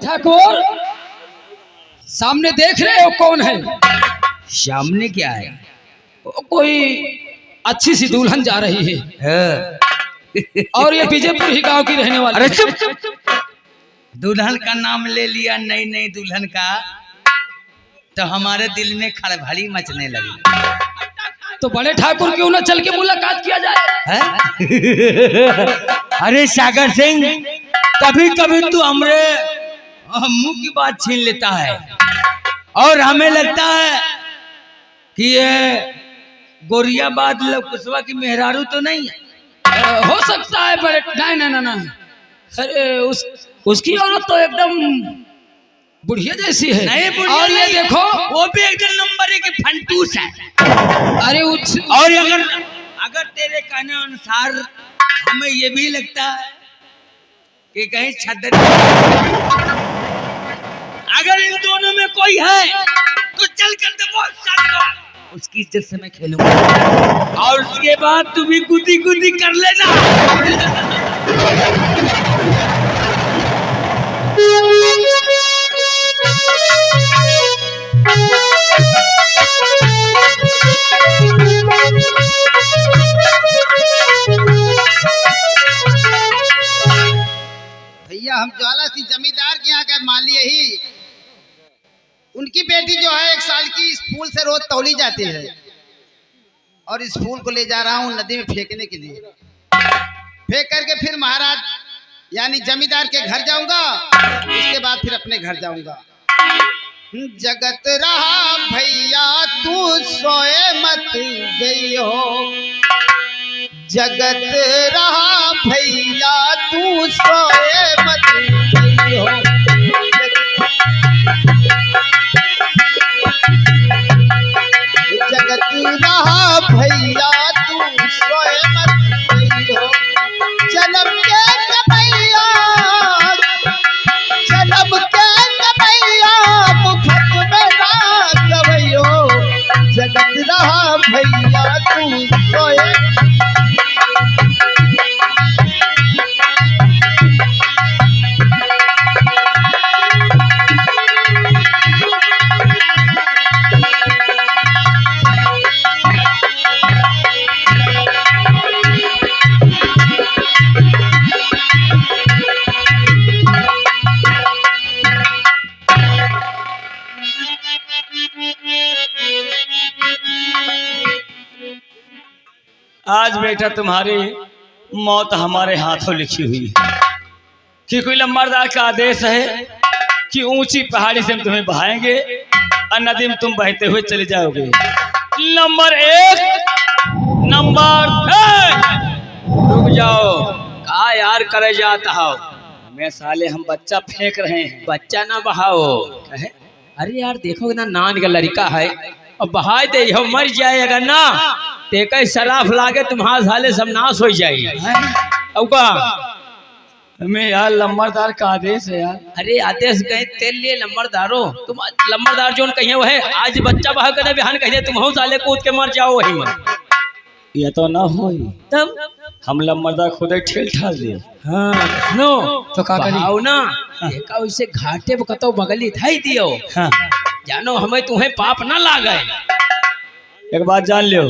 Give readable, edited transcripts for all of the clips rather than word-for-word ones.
ठाकुर, सामने देख रहे हो कौन है? सामने क्या है? कोई अच्छी सी दुल्हन जा रही है और ये बीजेपुर ही गांव की रहने वाली। अरे चुप! दुल्हन का नाम ले लिया, नई नई दुल्हन का, तो हमारे दिल में खड़बड़ी मचने लगी। तो बड़े ठाकुर क्यों ना चल के मुलाकात किया जाए? अरे सागर सिंह, कभी कभी तू हमरे मुंह की बात छीन लेता है और हमें लगता है कि ये गोरियाबाद लवकुशवा की मेहरारू तो नहीं है। हो सकता है बड़े। नहीं नहीं नहीं, अरे उसकी औरत तो एकदम बुढ़िया जैसी है। नहीं, और ये देखो वो भी एकदम नंबर एक फंटूस है। अरे और अगर तेरे कहने अनुसार हमें ये भी लगता है कि कहीं छदर, अगर इन दोनों में कोई है तो चल कर दे, उसकी इज्जत से मैं खेलूंगा और उसके बाद तू भी गुदी गुदी कर लेना। भैया हम ज्वाला सिंह जमींदार के यहाँ का माली ही, उनकी बेटी जो है 1 साल की, इस फूल से रोज तौली जाती है और इस फूल को ले जा रहा हूँ नदी में फेंकने के लिए। फेंक करके फिर महाराज यानी जमींदार के घर जाऊंगा, उसके बाद फिर अपने घर जाऊंगा। जगत रहा भैया तू सोए मत गई हो, जगत रहा भैया तू सोए मत गई हो, जगत रहा भैया तू सोए मत गई हो। जन्म के कमैया, जन्म के कमैया, मुफ्त में ना गवैयो, जगत रहा भैया तू सोए। आज बेटा तुम्हारी मौत हमारे हाथों लिखी हुई है कि कोई लम्बरदार का आदेश है कि ऊंची पहाड़ी से हम तुम्हें बहाएंगे और नदी में तुम बहते हुए चले जाओगे। नंबर 1, नंबर 2, रुक जाओ। कहा यार करे जाता हो, हमें साले हम बच्चा फेंक रहे हैं, बच्चा ना बहाओ। अरे यार देखो ना, नान का लड़का है और बहा दे हो, मर जाएगा ना, तेका शराफ लागे तुम्हारे साले सब नाश हो जाएगी। अब का हमें यार लम्बरदार का आदेश है यार। अरे आदेश कहे तेल लिए लम्बरदारो, तुम लम्बरदार जो कहिए वो है, आज बच्चा बहा कर बिहान कहिए तुम हो साले कूद के मर जाओ वही मर। ये तो ना हो, तब हम लम्बरदार खुद ही ठेल ठाल दिए। हाँ नो तो का करी ना, देखा उसे घाटे कतो बगली धाई दियो। हाँ जानो हमें तुम्हें पाप ना लागे। एक बात जान लियो,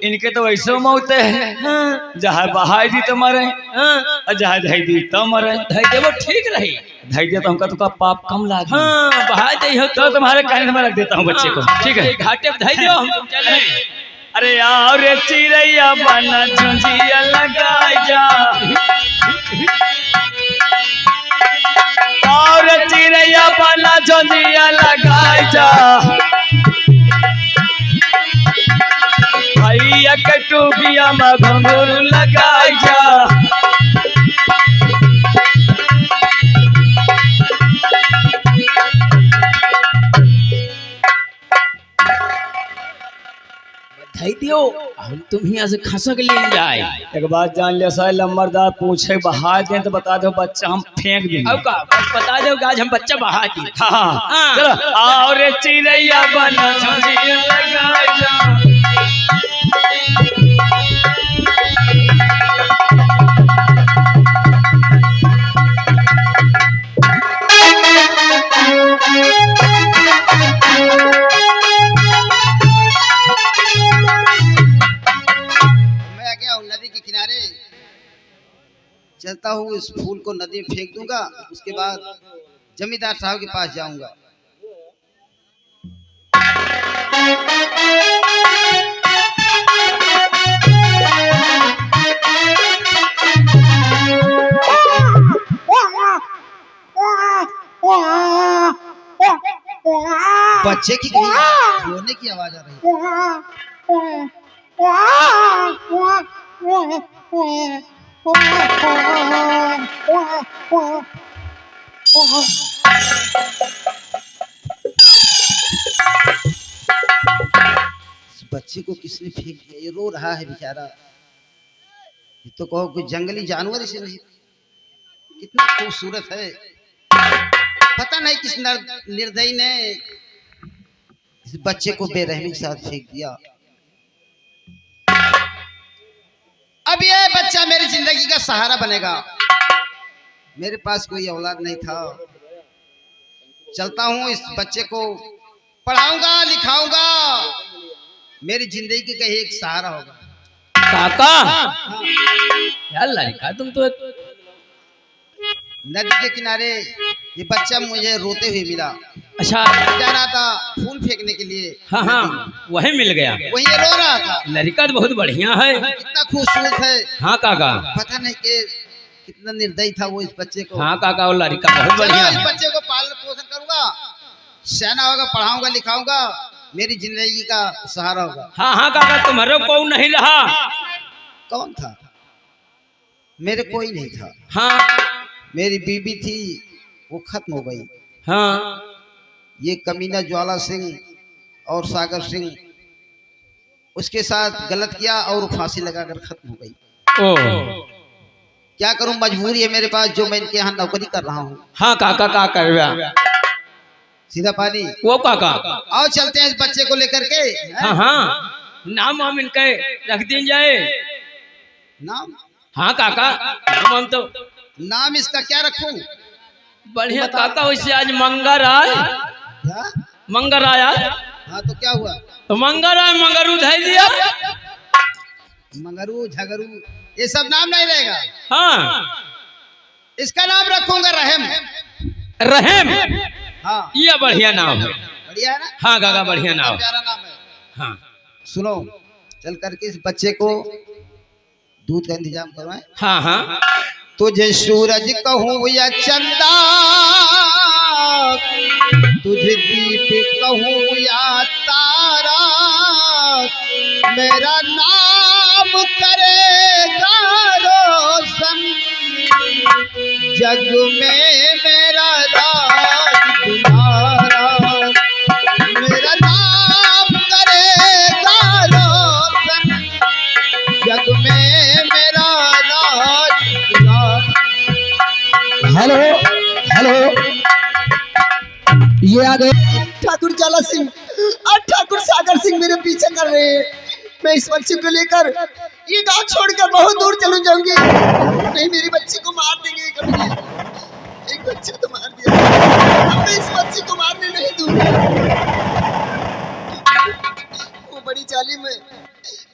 इनके तो वैसे मौत है। हाँ। जहाँ बहाई दी तो मरे, और जहाँ धाई दी तो मरे। धाई दे वो ठीक रही, धाई दे तो हमका तो का पाप कम लागे। हाँ बहाई दे हो तो तुम्हारे कहने में रख देता हूँ बच्चे को, ठीक है? घाटे पे धाई दो, हम चल रहे। अरे यार रे चिड़ैया बना झुंझिया लगाई जा, और चिड़ैया बना झुंझिया लगाई जा, भैया के टोपिया में घुंघरू लगाई जा। बधाई दियो, हम तुम यहाँ से खसक ले जाए। एक बात जान लिया साहब, लम्बरदार पूछे बहा दे तो बता दो बच्चा हम फेंक देंगे। अब का बता दो आज हम बच्चा बहा दी। हाँ चलो, और चिड़ैया बना झुंझिया लगाई जा। हूँ इस फूल को नदी में फेंक दूंगा, उसके बाद जमींदार साहब के पास जाऊंगा। बच्चे की कहीं रोने की आवाज आ रही है। इस बच्चे को किसने फेंक दिया? ये रो रहा है बेचारा। ये तो कहो कोई जंगली जानवर इसे नहीं। कितना खूबसूरत है, पता नहीं किस निर्दयी ने इस बच्चे को बेरहमी के साथ फेंक दिया। अब ये बच्चा मेरी जिंदगी का सहारा बनेगा। मेरे पास कोई औलाद नहीं था, चलता हूँ इस बच्चे को पढ़ाऊंगा लिखाऊंगा, मेरी जिंदगी का एक सहारा होगा। काका यार लड़का तुम तो नदी के किनारे ये बच्चा मुझे रोते हुए मिला। अच्छा जा रहा था फूल फेंकने के लिए। हाँ हाँ वही मिल गया। वही ये रो रहा था। लड़का तो बहुत बढ़िया है। कितना खूबसूरत है। हाँ काका पता नहीं कि कितना निर्दयी था वो इस बच्चे को। हाँ काका वो लड़का बहुत बढ़िया इस है। बच्चे को पालन पोषण करूंगा, सियाना होगा, पढ़ाऊंगा लिखाऊंगा, मेरी जिंदगी का सहारा होगा। हाँ हाँ काका तुम्हारे को नहीं रहा। कौन था? मेरे कोई नहीं था। हाँ मेरी बीबी थी, वो खत्म हो गई। हाँ ये कमीना ज्वाला सिंह और सागर सिंह उसके साथ गलत किया और फांसी लगाकर खत्म हो गई। ओ क्या करूं, मजबूरी है मेरे पास, जो मैं इनके यहाँ नौकरी कर रहा हूँ। हाँ काका का करवा सीधा पानी। वो काका आओ चलते हैं इस बच्चे को लेकर के। हाँ हाँ नाम हम इनके रख दी जाए। नाम? हाँ काका नाम हम तो नाम इसका क्या रखूं? बढ़िया काका वैसे आज मंगर आए। क्या? मंगर आया। हाँ तो क्या हुआ? तो मंगर आए मंगरू धैल दिया। मंगरू झगरू ये सब नाम नहीं रहेगा। हाँ इसका नाम रखूंगा रहम। रहम। हाँ ये बढ़िया नाम है। बढ़िया है ना? हाँ काका बढ़िया नाम। प्यारा नाम है। हाँ सुनो, चल करके इस बच्चे को दूध का इंतजाम करवाएं। हाँ हाँ तुझे सूरज कहूँ या चंदा, तुझे दीप कहूँ या तारा, मेरा नाम करेगा रोशन, जग में मेरा राज तुम्हारा, मेरा नाम करेगा रोशन, जग में मेरा राज तुम्हारा। हेलो हेलो, ये आ गए ठाकुर जाला सिंह और ठाकुर सागर सिंह मेरे पीछे कर रहे हैं। मैं इस बच्ची को लेकर ये गांव छोड़कर बहुत दूर चलूं जाऊंगी, नहीं मेरी बच्ची को मार देंगे कभी। एक बच्चे तो मार दिया, अब मैं इस बच्ची को मारने नहीं दूंगी। वो बड़ी जालिम है,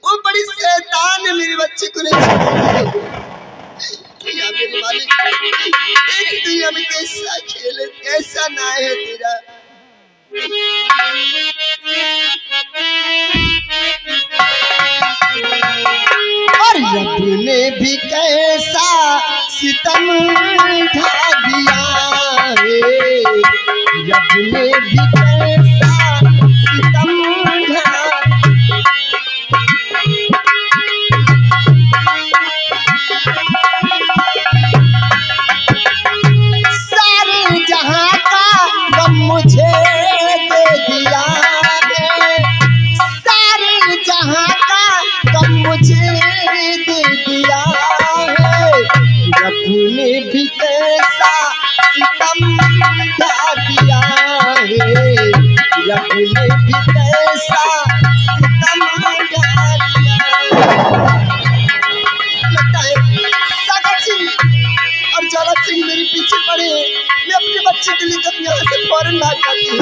वो बड़ी शैतान है, मेरी बच्ची को नहीं छोड़ेगी। या मेरे मालिक तेरी दुनिया में कैसा खेल है, कैसा ना है तेरा। और रब ने भी कैसा सितम ढा दिया है, रब ने भी कैसा सितम ढा। सारे जहां का गम मुझे दे दिया है, सारे जहां का गम मुझे दे दिया है, रब ने भी कैसा सितम ढा दिया है, रब ने भी कैसा सितम ढा दिया है। लगता है सागर सिंह और जाला सिंह मेरे पीछे पड़े, मैं अपने बच्चे के लिए जब यहाँ से फौरन भाग जाती हूँ।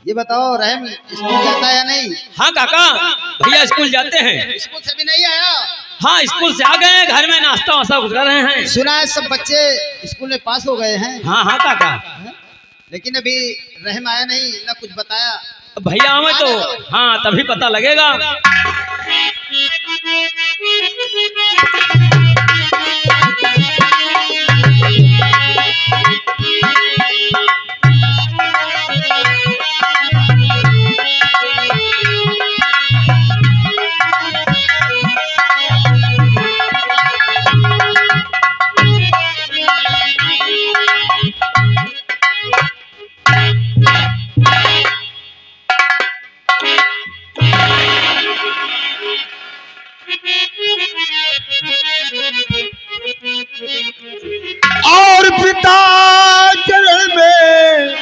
ये बताओ रहम स्कूल जाता है या नहीं? हाँ काका, भैया स्कूल जाते हैं। स्कूल से भी नहीं आया? हाँ स्कूल से आ गए हैं, घर में नाश्ता वास्ता कर रहे हैं। सुना है सब बच्चे स्कूल में पास हो गए हैं। हाँ हाँ काका। लेकिन अभी रहम आया नहीं, ना कुछ बताया। भैया आवे तो हाँ तभी पता लगेगा। और पिता चरण में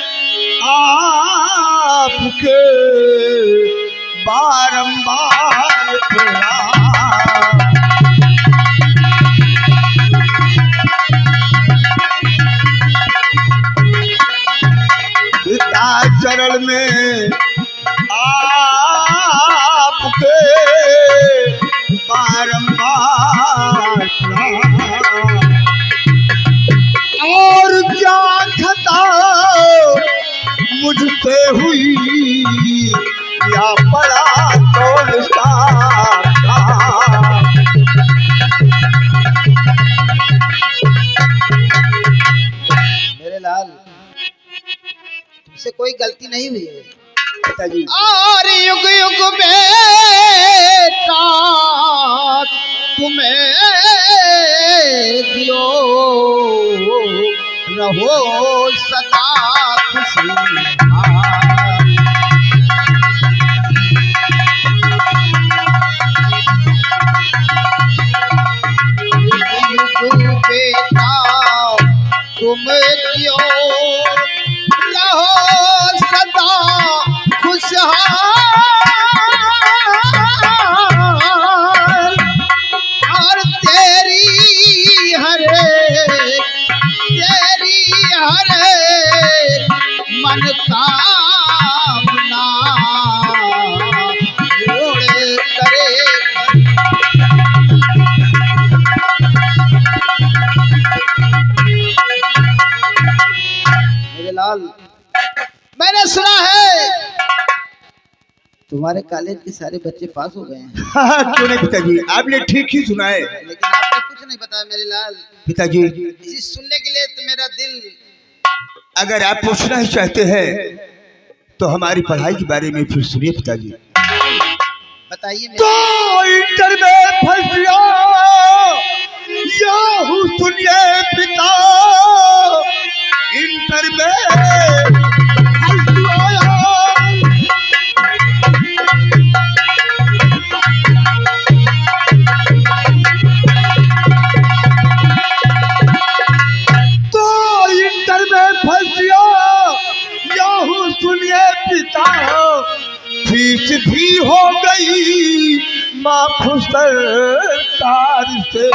आपके बारंबार प्रणाम। पिता चरण में आपके बारंबार प्रणाम। और क्या खता मुझसे हुई या पड़ा कौन सा काम? मेरे लाल, तुमसे कोई गलती नहीं हुई है पिताजी। और युग युग बेटा तुम्हें दियो रहो सदा खुशहाल। युग युग बेटा तुम दियो रहो सदा खुशहाल। और तेरी हरे मनोकामना पूर्ण करे। मेरे लाल, मैंने सुना है तुम्हारे कॉलेज के सारे बच्चे पास हो गए हैं। हाँ क्यों नहीं पिताजी, आपने ठीक ही सुना है। लेकिन आपने कुछ नहीं बताया मेरे लाल। पिताजी इसी सुनने के लिए तो मेरा दिल। अगर आप पूछना ही चाहते हैं तो हमारी पढ़ाई के बारे में फिर सुनिए पिताजी। बताइए मेरे। तो इंटर में फंस गया याहू सुनिए पिता, इंटर में फंस गया। तो इंटर में फंस गया याहू सुनिए पिता, फीस भी हो गई माफ सरकार से,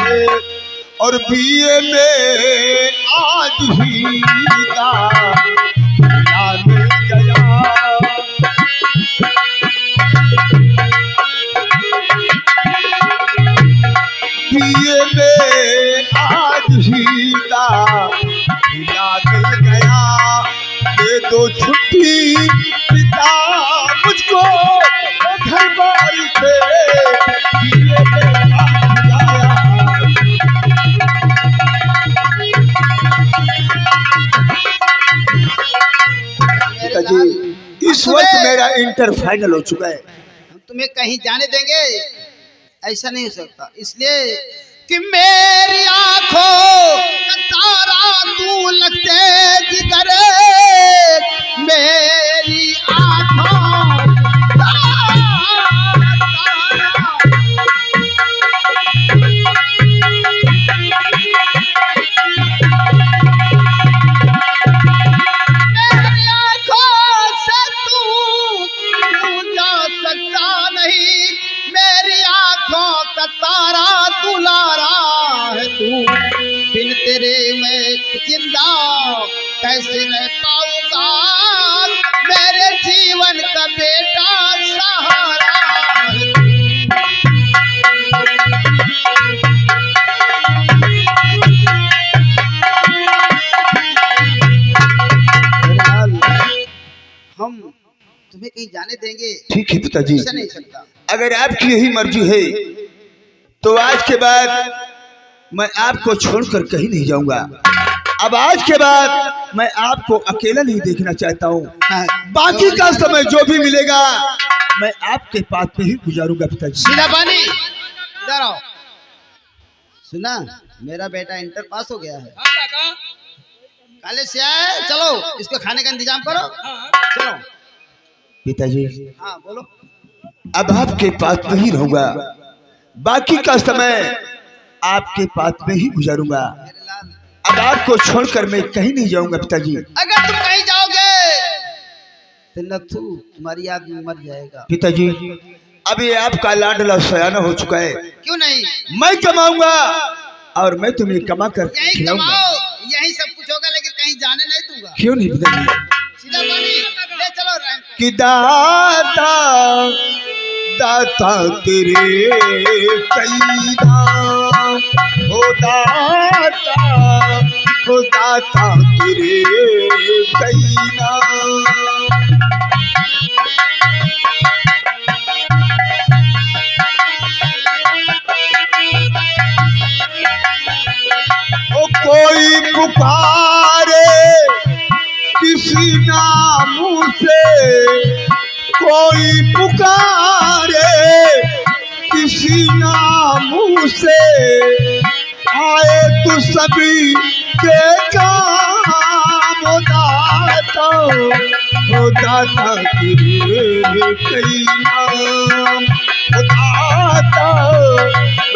और बीए में आज ही दाखिला मिल गया। बीए में आज ही दाखिला मिल गया। दे दो छुट्टी पिता मुझको घर बार से, बीए में दाखिला। पिताजी इस वर्ष मेरा इंटर फाइनल हो चुका है। हम तुम्हें कहीं जाने देंगे? ऐसा नहीं हो सकता, इसलिए कि मेरी आंखों का तारा तू लगते जिगर। मेरी आंखों का मेरी आंखों से तू जा सकता नहीं। मेरी आंखों का तारा दुलारा है तू, बिन तेरे मैं जिंदा कैसे रह पाऊंगा। मेरे जीवन जीवन का बेटा सहारा है तू। हम तुम्हें कहीं जाने देंगे? ठीक है पिताजी, ऐसा नहीं सकता। अगर आपकी यही मर्जी है तो आज के बाद मैं आपको छोड़कर कहीं नहीं जाऊंगा। अब आज के बाद मैं आपको अकेला नहीं देखना चाहता हूँ। बाकी का समय जो भी मिलेगा मैं आपके पास में ही गुजारूंगा पिताजी। सीधा पानी, इधर आओ। सुना, मेरा बेटा इंटर पास हो गया है, कॉलेज से आया है। चलो इसको खाने का इंतजाम करो। चलो पिताजी, हाँ बोलो। अब आपके पास में ही रहूंगा, बाकी का समय आपके पास में ही गुजारूंगा। मेरे लाल, अब आपको छोड़कर मैं कहीं नहीं जाऊंगा पिताजी। अगर तुम कहीं जाओगे तो नथु तुम्हारी याद में मर जाएगा। पिताजी, अभी आपका लाडला सयाना हो चुका है। क्यों नहीं? मैं कमाऊंगा और मैं तुम्हें कमा कर यही खिलाऊंगा। कमाओ, यही सब कुछ होगा, लेकिन कहीं जाने नहीं दूंगा। क्यों नहीं पिताजी? सीधा पानी ले चलो। कि दाता दाता तेरे कई नाम, हो दाता तेरे कई नाम। ओ कोई पुकारे किसी नाम से, कोई पुकारे किसी नाम से, आए तो सभी के काम। ओ दाता तेरे कई नाम,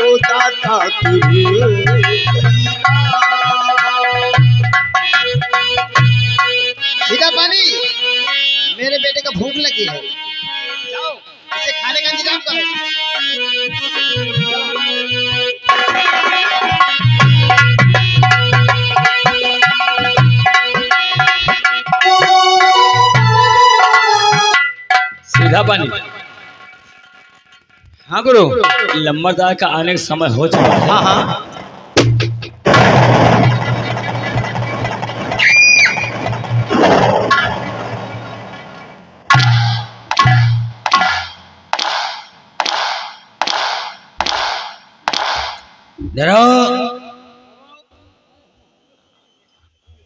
ओ दाता तेरे कई नाम। सीधा पानी, मेरे बेटे को भूख लगी है, जाओ इसे खाने का इंतजाम करो। सीधा पानी। हाँ गुरु, लंबरदार का आने का समय हो चुका है। हाँ। डरो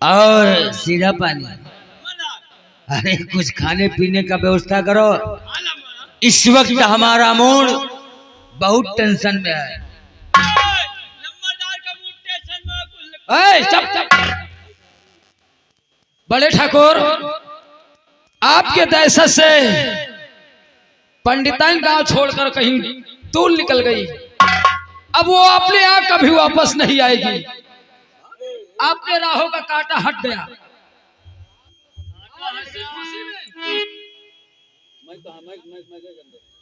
और सीधा पानी। अरे कुछ खाने पीने का व्यवस्था करो, इस वक्त हमारा मूड बहुत टेंशन में है। चुप। बड़े ठाकुर, आपके दहशत से पंडिताइन गांव छोड़कर कहीं दूर निकल गई। अब वो अपने आप कभी वापस नहीं आएगी। आपके राहों का कांटा हट गया।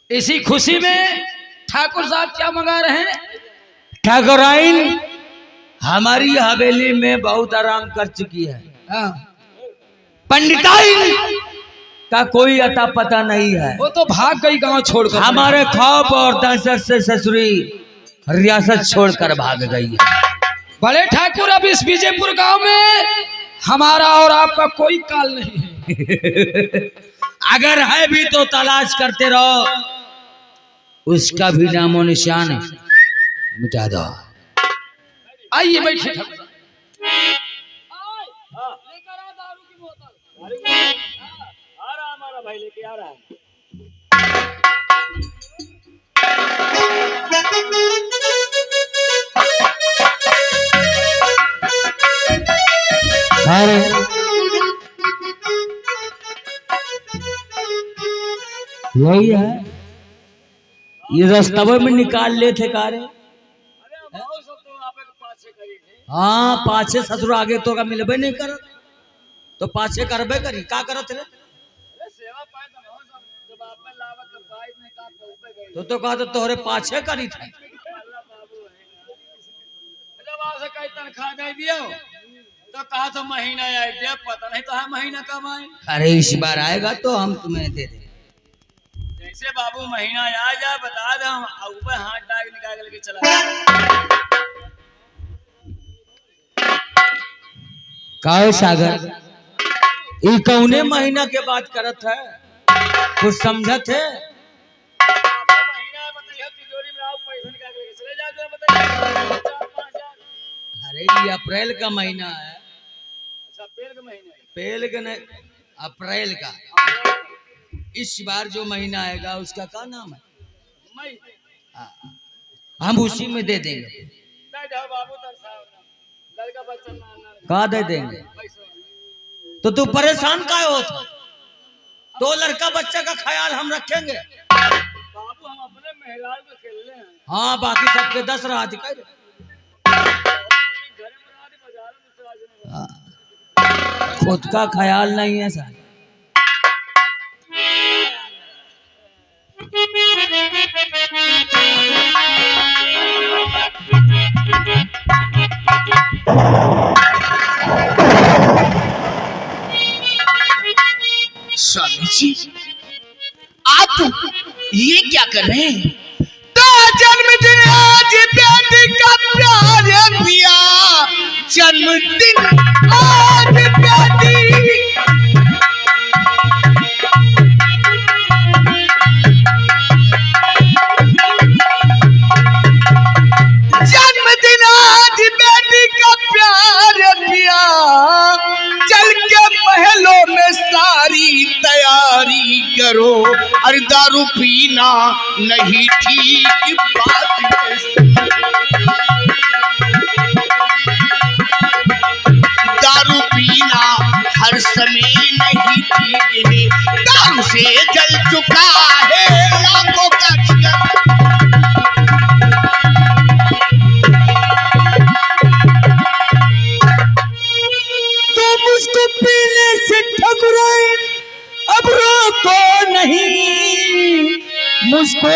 इसी खुशी में ठाकुर साहब क्या मंगा रहे हैं? ठाकुराइन हमारी हवेली में बहुत आराम कर चुकी है। पंडिताइन का कोई अता पता नहीं है। वो तो भाग गई गांव छोड़कर। हमारे खौफ और दहशत से ससुरी रियासत छोड़कर भाग गई है। बड़े ठाकुर, अब इस विजयपुर गांव में हमारा और आपका कोई काल नहीं है। अगर है भी तो तलाश करते रहो, उसका भी नामो निशान मिटा दो। आइए बैठिए ठाकुर साहब। भाई लेके आ रहा है। यही है, ये रास्ता में निकाल ले थे कारे। हाँ, पाछे ससुर आगे तो का मिलबे नहीं कर, तो पाछे करबे करी। का करत रे? तो कहा तो तोहरे पाछे करी था। तनख्वाह दे दियो तो कहा तो महीना आए दे, पता नहीं तो है महीना कब आए। अरे इस बार आएगा तो हम तुम्हें दे देंगे। इसे बाबू महीना आ जा बता दे हम ऊपर हाथ डाल निकाल के चला जाए। काहे सागर ई कौने महीना के बात करत है, कुछ समझत है? महीना बताइए तिजोरी में आओ पैसा निकाल के चले जाओ जरा बताइए 4-5 अरे ये अप्रैल का महीना है। अच्छा अप्रैल का महीना है। अप्रैल का नहीं, अप्रैल का। इस बार जो महीना आएगा उसका क्या नाम है? मई। हम उसी में दे देंगे। नहीं जाओ बाबू तरसाओ ना लड़का बच्चा ना कहा दे देंगे? तो तू परेशान काहे होता? तो लड़का बच्चा का ख्याल हम रखेंगे। बाबू हम अपने मेहराज को खेल रहे हैं। हाँ बाकी सबके 10 रात कर। घर में रात बाजार में राज खुद का ख्याल नहीं है सर। स्वामी जी आप ये क्या कर रहे हैं? तो जन्मदिन आज बेटी का प्यार पिया, जन्मदिन आज बेटी। जन्मदिन आज बेटी का प्यार पिया, चल के महलों में सारी तैयारी करो, अरे दारू पीना नहीं ठीक बात है। दारू पीना हर समय नहीं ठीक है, दारू से जल चुका है लाखों का जिगर। मुझको पीने से ठकुराई अब रोको नहीं, मुझको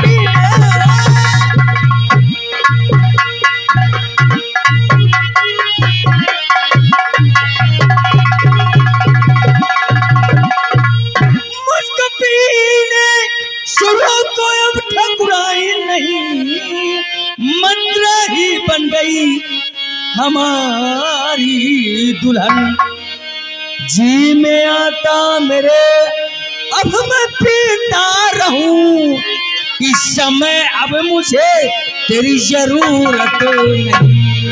पीने। मुझको पीने से रोको अब ठकुराई नहीं, मंत्र ही बन गई हमारी दुल्हन। जी में आता मेरे अब मैं पीता रहूं, इस समय अब मुझे तेरी जरूरत नहीं।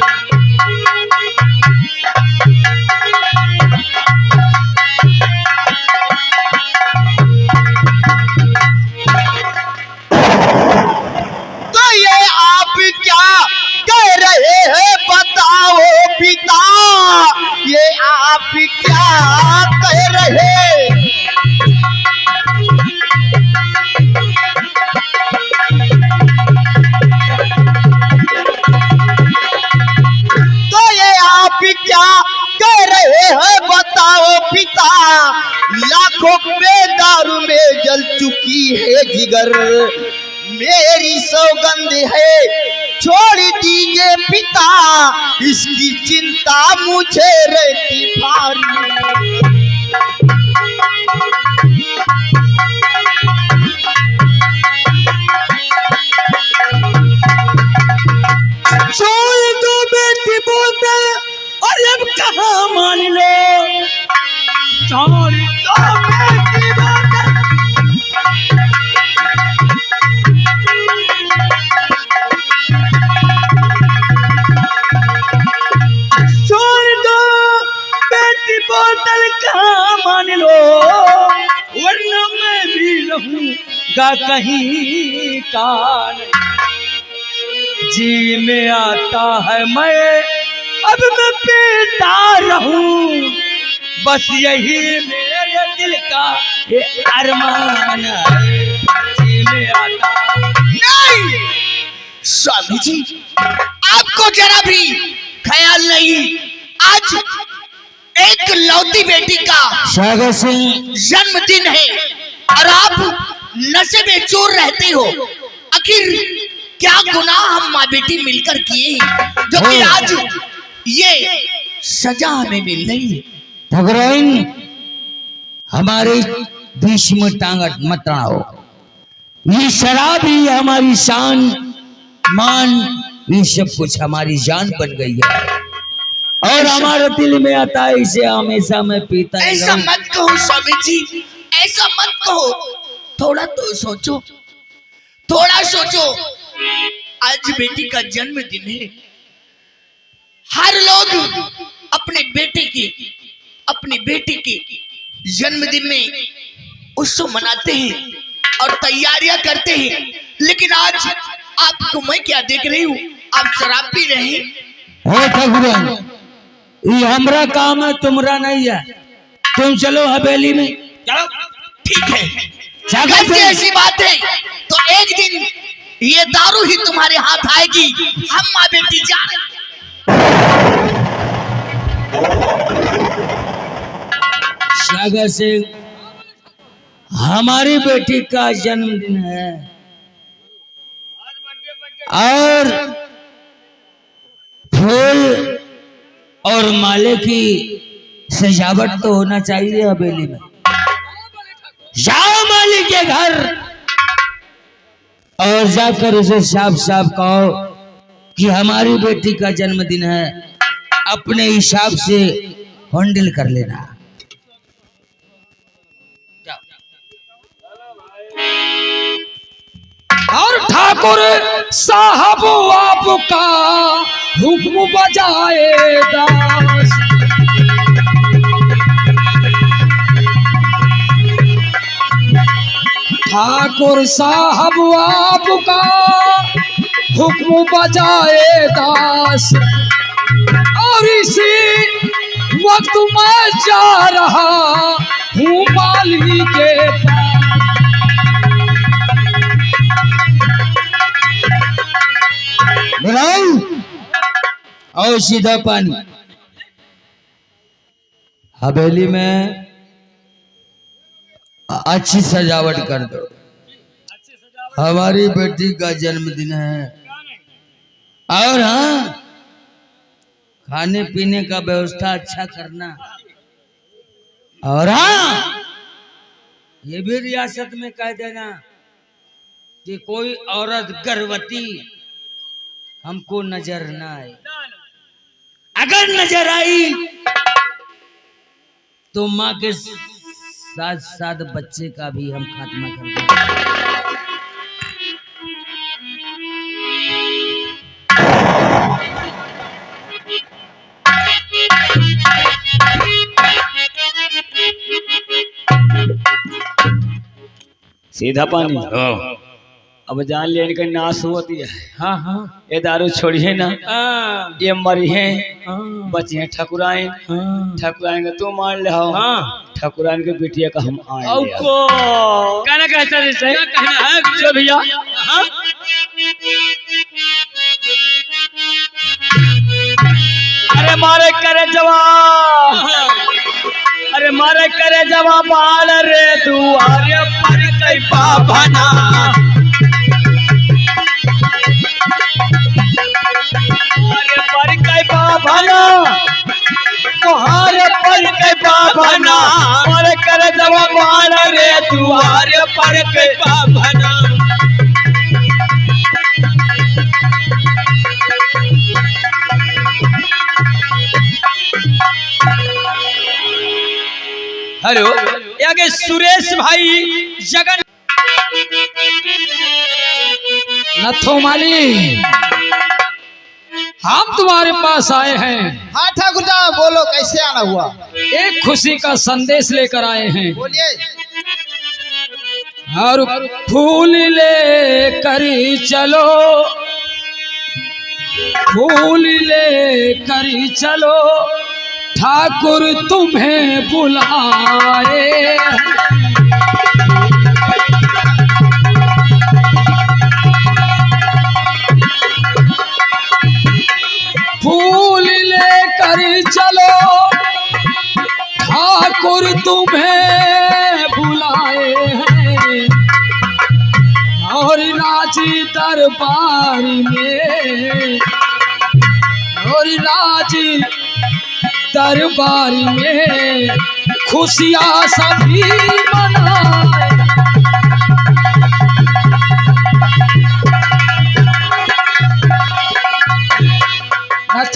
तो ये आप क्या कह रहे हैं बताओ पिता, ये आप क्या कह रहे? तो ये आप क्या कह रहे हैं बताओ पिता, लाखों में दारू में जल चुकी है जिगर, मेरी सौगंध है छोड़ दीजिए पिता, इसकी चिंता मुझे रहती भारी। छोड़ दो बेटी बोतल और अब कहाँ मान लो, छोड़ दो बेटी बोतल। छोड़ दो बेटी बोतल कहाँ मान लो, वरना मैं भी रहूंगा कहीं का नहीं। जी में आता है मैं अब मैं पीता रहूं, बस यही मेरे दिल का ये अरमान है। जी में आता नहीं स्वामी जी, आपको जरा भी ख्याल नहीं, आज एक लौती बेटी का सागर सिंह जन्मदिन है और आप नशे में चूर रहते हो। आखिर क्या गुनाह हम माँ बेटी मिलकर किए हैं जो कि आज ये सजा हमें मिल रही है? ठकुराइन हमारे बीच में टांग मत अड़ाओ। ये शराब ही हमारी शान मान, ये सब कुछ हमारी जान बन गई है और हमारे दिल में आता है इसे हमेशा मैं पीता ही ऐसा रहूं। मत कहो स्वामी जी, ऐसा मत कहो। थोड़ा तो सोचो, थोड़ा सोचो। आज बेटी का जन्मदिन है। हर लोग अपने बेटे की जन्मदिन में उत्सव मनाते हैं और तैयारियां करते हैं, लेकिन आज आपको मैं क्या देख रही हूँ, आप शराब पी रहे हैं। हे ठाकुरन, ये हमारा काम है, तुम्हारा नहीं है। तुम चलो हवेली में। चलो ठीक है, जाकर अगर से- ऐसी बात है तो एक दिन ये दारू ही तुम्हारे हाथ आएगी। हम माँ बेटी जान। सागर सिंह, हमारी बेटी का जन्मदिन है और फूल और माले की सजावट तो होना चाहिए हवेली में। जाओ माली के घर और जाकर उसे साफ साफ कहो कि हमारी बेटी का जन्मदिन है, अपने हिसाब से हैंडल कर लेना। और ठाकुर साहब आपका हुक्म बजाए दास। ठाकुर साहब आपका हुक्म बजाए दास, और इसी वक्त मैं जा रहा हूँ माली के पास। और सीधा पानी हवेली में अच्छी सजावट कर दो, हमारी बेटी का जन्मदिन है। और हाँ, खाने पीने का व्यवस्था अच्छा करना। और हाँ, ये भी रियासत में कह देना कि कोई औरत गर्भवती हमको नजर ना आए। अगर नजर आई तो माँ के साथ साथ बच्चे का भी हम खात्मा कर देंगे। सीधा पानी। अब जान लिया इनका नाश होती है। हाँ हाँ ये दारू छोड़िए ना, ये मरी है बची है ठकुराइन। ठकुराइन का तू मान ले हो, ठकुराइन के बिटिया का हम आए कहना कहता है, कहना है जो भैया। अरे मारे करे जवाब, अरे मारे करे जवाब बाल रे दुआरे पर कई बाबना। अरे पर कई बाबना, तुहारे पर कई बाबना, मारे करे जवाब बाल रे दुआरे पर कई बाबना। हेलो, आगे सुरेश भाई जगन नथो माली, हम तुम्हारे पास आए हैं। हाँ ठाकुर साहब बोलो, कैसे आना हुआ? एक खुशी का संदेश लेकर आए हैं बोलिए। और फूल ले कर चलो, फूल ले कर चलो, ठाकुर तुम्हें बुलाए। फूल लेकर चलो, ठाकुर तुम्हें बुलाए हैं। और राजी दरबार में, और राजी दरबार में खुशियाँ सभी मनाए।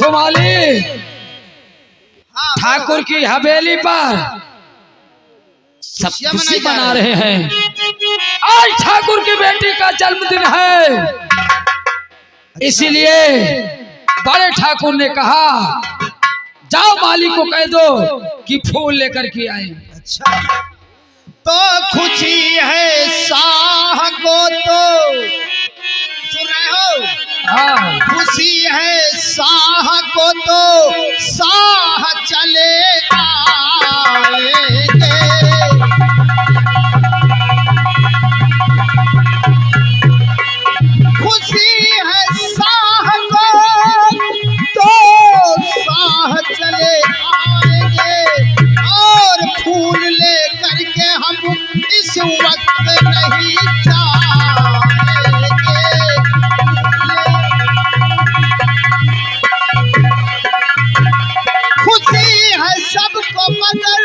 नथुमाली हाँ, ठाकुर की हवेली पर सब खुशियां खुशी मनाई जा मना रहे हैं। आज ठाकुर की बेटी का जन्मदिन है, इसीलिए बड़े ठाकुर ने कहा जाओ माली को कह दो कि फूल लेकर के आए। अच्छा, तो खुशी है शाह को, तो सुन रहे हो? हाँ खुशी है शाह को, तो शाह चले आएंगे। खुशी है शाह को, तो शाह चले आएंगे, और फूल ले करके हम इस वक्त नहीं जाएंगे। खुशी है सबको मगर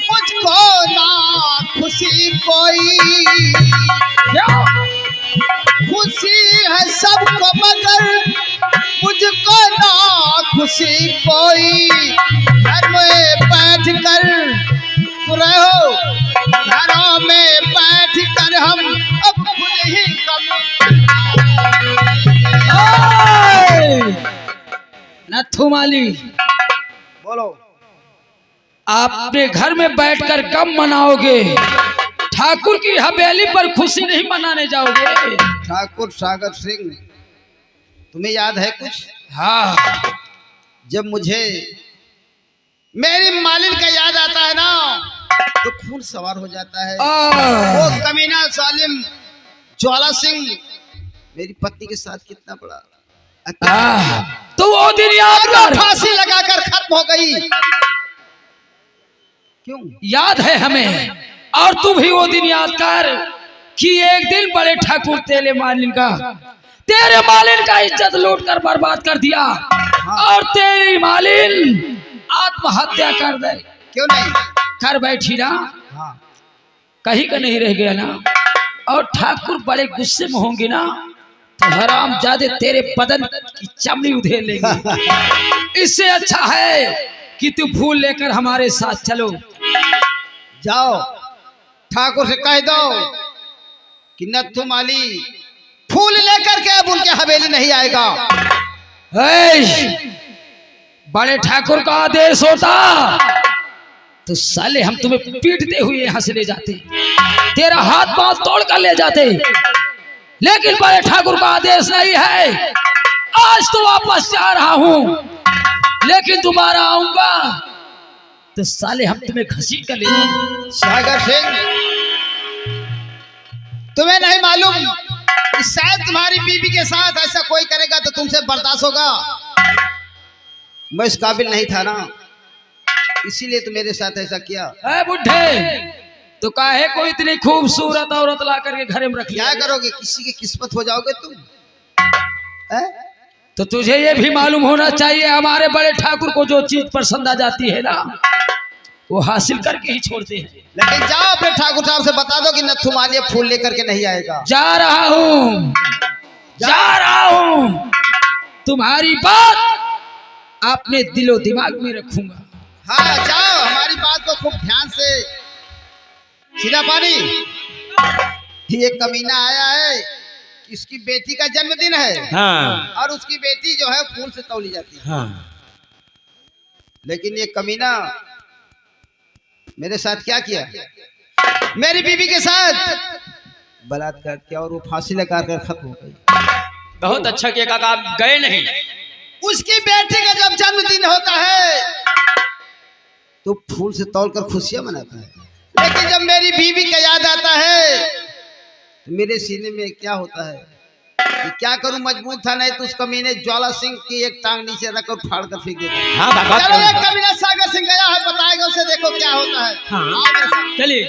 मुझको ना खुशी कोई। खुशी है सबको मगर मुझको ना खुशी कोई। घर में बैठ कर, सुन रहे हो, घरों में बैठ कर हम अब खुद ही कम। नथुमाली, बोलो। आप अपने घर में बैठकर कब मनाओगे? ठाकुर की हवेली पर खुशी नहीं मनाने जाओगे? ठाकुर सागर सिंह, तुम्हें याद है कुछ? हाँ, जब मुझे मेरी मालिन का याद आता है ना, तो खून सवार हो जाता है। वो कमीना सालिम ज्वाला सिंह मेरी पत्नी के साथ कितना बड़ा तो वो दिन याद कर। फांसी लगाकर खत्म हो गई। क्यों? याद है हमें, और तू भी वो दिन याद कर कि एक दिन बड़े ठाकुर तेरे मालिन का इज्जत लूट कर बर्बाद कर दिया। और तेरी मालिन आत्महत्या कर दे। क्यों नहीं कर बैठी ना? हाँ। कहीं का नहीं रह गया ना। और ठाकुर बड़े गुस्से में होंगे ना, तो हरामजादे तेरे बदन की चमड़ी उधेड़ लेंगे। इससे अच्छा है कि तू फूल लेकर हमारे साथ चलो। जाओ, ठाकुर से कह दो कि नथुमाली फूल लेकर के अब उनके हवेली नहीं आएगा। बड़े ठाकुर का आदेश होता तो साले हम तुम्हें पीटते हुए यहाँ से ले जाते, तेरा हाथ पांव तोड़ कर ले जाते। लेकिन बड़े ठाकुर का आदेश नहीं है। आज तो वापस जा रहा हूँ, लेकिन दोबारा आऊंगा तो साले हम तुम्हें घसीट कर ले जाएंगे। सागर सिंह, तुम्हें नहीं मालूम कि शायद तुम्हारी बीवी के साथ ऐसा कोई करेगा तो तुमसे बर्दाश्त होगा। मैं इस काबिल नहीं था ना, इसीलिए तो मेरे साथ ऐसा किया। है बुढ़े, तो काहे को इतनी खूबसूरत औरत ला करके घर में रख लिया? क्या करोगे? किसी की किस्मत हो जाओगे तुम। तो तुझे ये भी मालूम होना चाहिए, हमारे बड़े ठाकुर को जो चीज पसंद आ जाती है ना, वो हासिल करके ही छोड़ते हैं। लेकिन जाओ अपने ठाकुर साहब से बता दो कि नथुमाली फूल लेकर के नहीं आएगा। जा रहा हूँ, जा रहा हूँ। तुम्हारी बात अपने दिलो दिमाग में रखूंगा। हाँ जाओ, हमारी बात को खूब ध्यान से। सीधा पानी, ये कमीना आया है, इसकी बेटी का जन्मदिन है। हाँ। और उसकी बेटी जो है फूल से तौली जाती है। हाँ। लेकिन ये कमीना मेरे साथ क्या किया? मेरी बीवी के साथ बलात्कार किया और वो फांसी लगा कर खत्म हो गई। बहुत अच्छा किया काका, आप गए नहीं। उसकी बेटी का जब जन्मदिन होता है तो फूल से तौलकर खुशियां मनाता है। लेकिन जब मेरी बीवी का याद आता है तो मेरे सीने में क्या होता है कि क्या करूं, मजबूर था। नहीं तो उस कमीने ज्वाला सिंह की एक टांग नीचे रखकर फाड़ कर फेंक देता। हाँ बाबा, चलो, एक कमीना सागर सिंह गया है, बताएगा उसे, देखो क्या होता है। हाँ। आओ मेरे साथ। चलिए।